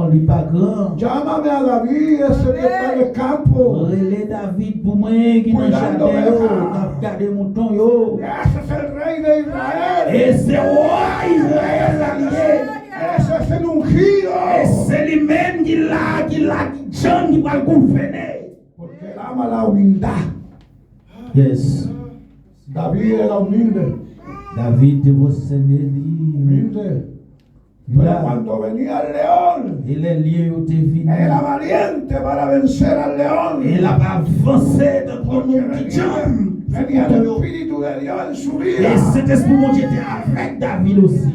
Non, il n'est pas grand. Llámame a David, ese que está en el campo. Relais David pour moi qui dans le jardin, qui a gardé mouton yo. Ese es el rey de Israel. Et c'est roi Israël allié. Ese es el ungido. Et c'est lui-même qui Jean qui va le gouverner. Porque él ama la humildad. Yes. David era humilde. David dévotionnel. Humilde. Pero cuando venía el león, il est lié au divin. era valiente para vencer al león. Il a avancé de prendre mon petit Venía el Espíritu de Dios en su vida. Et cet esprit mon Dieu était avec David aussi.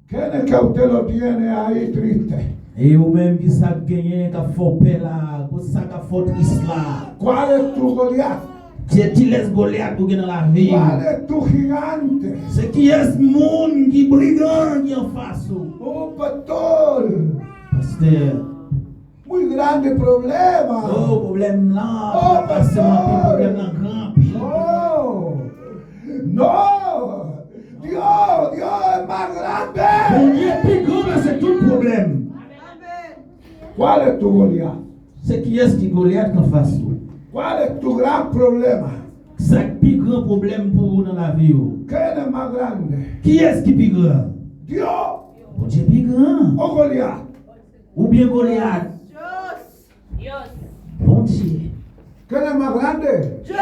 ¿Quién es que usted lo tiene ahí triste? Et ou même qui ça gagné, qui a fait paix là, qui ça qui a fait triste là. ¿Cuál es tu Goliat? Tu laisses Goliath pour gagner dans la vie. ¿Cuál es tu gigante? C'est qui est ce monde qui brigand qui en face. Oh, pastor, Pasteur. muy grande problema. Oh, problème là. Oh, parce que pasteur. problème là grand pile. No, no, Dios es más grande. Mon Dieu plus grand là, c'est tout problème. ¿Cuál es tu Goliat? C'est qui est-ce qui Goliath en face. ¿Cuál es tu gran problema? C'est le plus grand problème pour vous dans la vie. ¿Quién es más grande? Qui est-ce qui est plus grand? Dios Mon Dieu plus grand. o Goliat. Ou bien Goliath. Dios. Bon Dieu. ¿Quién es más grande? Dios.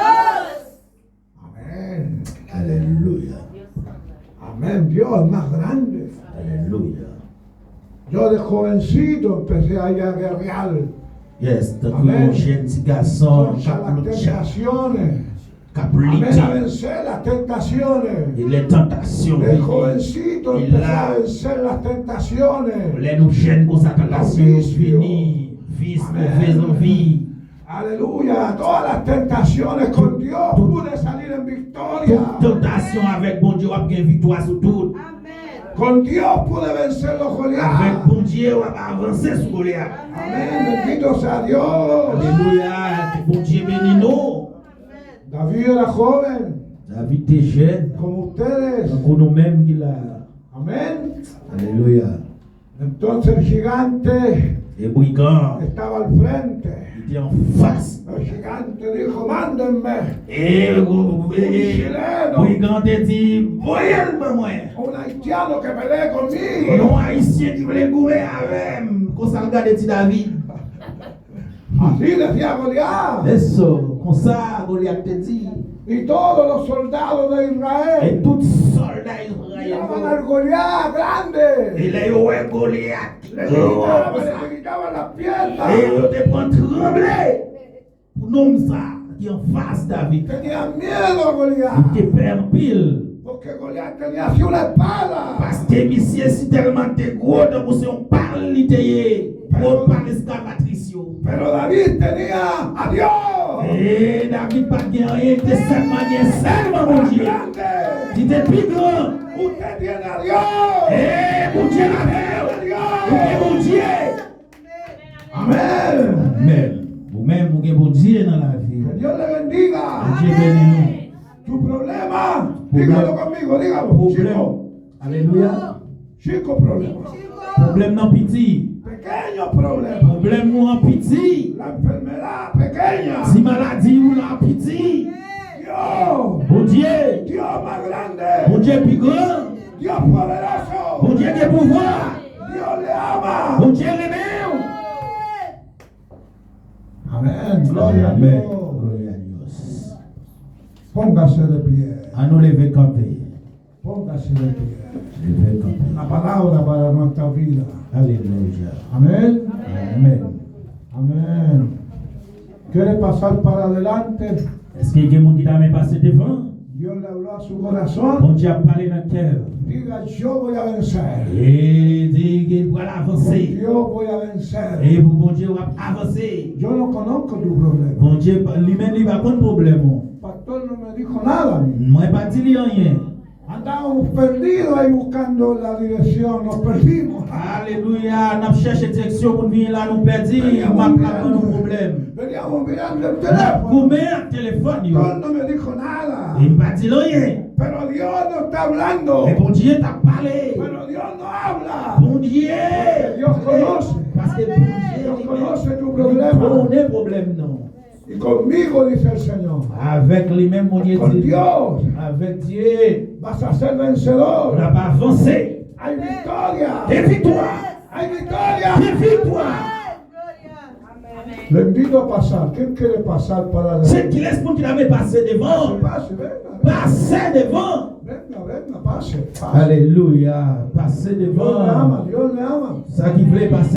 Amén. Alléluia. Amén. Dios es más grande. Alléluia. Yo de jovencito empecé a ir a guerrear Yes, the Amen. jeune petit garçon, contra las tentaciones. Amén. A vencer las tentaciones. et les tentations. De jovencito Y empecé la- a vencer las tentaciones. Les nous jeunes pour sa tentation, Vicio. fini, vice, Amen. mauvaise envie. Aleluya. Todas las tentaciones con Dios pude salir en victoria. Toute tentation avec bon Dieu, on a une victoire sur tout. Amen. Con Dios pude vencer los Avec Goliat. bon Dieu, on va avancer sur Goliath. Amén. Bendito sea Dios. Alléluia, que bon Dieu bénit nous. David era joven, David était jeune, como ustedes. donc nous-mêmes qui l'a. Amén. Alléluia. Entonces el gigante Les brigands estaba al frente. étaient en face. El gigante dijo, mándenme Et le brigand te dit, voyez-le moi. un haitiano que pelee conmigo. Non haïtien qui voulait gouverner avec qu'on s'en regarde dit David. Así decía Goliat. Eso, comme ça, Goliath te dit. Y todos los soldados de Et Israel tout soldat miraban al Israël. Goliat grande. Et là, il y a Goliath. Le quitaban las piernas. Et il te prend trembler. Pour nous, ça, qui en face David. Tenían miedo a Goliat. Il te perd pile. Porque Goliat tenía así una espada. Parce que monsieur, si tellement t'es gros, donc si on parle, il t'est gros par l'esclavatrice. Pero David tenía a Dios. Et David pas gagné, il était seulement mon Dieu. Il était plus grand. Usted tiene a Dios. Eh, mon Dieu la paix. Dios. Mon Dieu. Amén. Amen. Vous-même, vous avez bon Dieu dans la vie. Que Dios le bendiga. Dieu bénit Tu problema, Problema. dígalo conmigo, dígalo. nous. Chico, Problème. Alléluia. chico problema. Problème non petit. Pequeño problema. Problème nous en petit. La enfermedad pequeña. Si maladie ou la petit. Dios. Mon Dieu. Dios más grande. Mon Dieu plus grand. Dios poderoso. Mon Dieu qui est pouvoir. Dios le ama. Mon Dieu l'aime. Amén. Gloria a Amen. Dios. Gloria a Dios. Póngase de pie. À nous lever camper. Póngase de pie. Lever camper. La palabra para nuestra vida. Alléluia. Amén. Amen. Amén. ¿Quiere pasar para adelante? Est-ce qu'il y a quelqu'un qui t'a passé devant? Dios le habló a su corazón. Mon Dieu a parlé dans le cœur. Diga, yo voy a vencer. Et dit qu'il va avancer. Yo voy a vencer. Et pour mon Dieu va avancer. Yo no conozco tu problema. Mon Dieu, lui-même, il va pas de problème. Pastor no me dijo nada a mí. Moi, pas dit rien. Andábamos perdidos ahí buscando la dirección. Nos perdimos. Alléluia. Nous cherchons direction pour venir là, nous perdons. M'a pas de problème. Veníamos mirando el teléfono. Combien de téléphone? Dios no me dijo nada. Il m'a dit rien. Pero Dios no está hablando. Mais bon Dieu t'a parlé. Pero Dios no habla. Bon Dieu. Dios conoce. Parce de Yo conoce tu problema. Connaît problème non. Y conmigo, dice el Señor, Avec lui-même, mon Dieu con dit, Dios avec Dieu, vas a ser on vencedor. n'a pas avancé. Hay victoria. Des victoires. Hay victoria. Des victoires. Le invito a pasar. ¿Quién quiere pasar para adelante? Ceux qui laissent pour qu'il avait passé devant, Pase, venga. passer devant. Venga, pase. Alléluia. Passer Dios le devant. ama, Dios le ama. Ça qui voulait passer.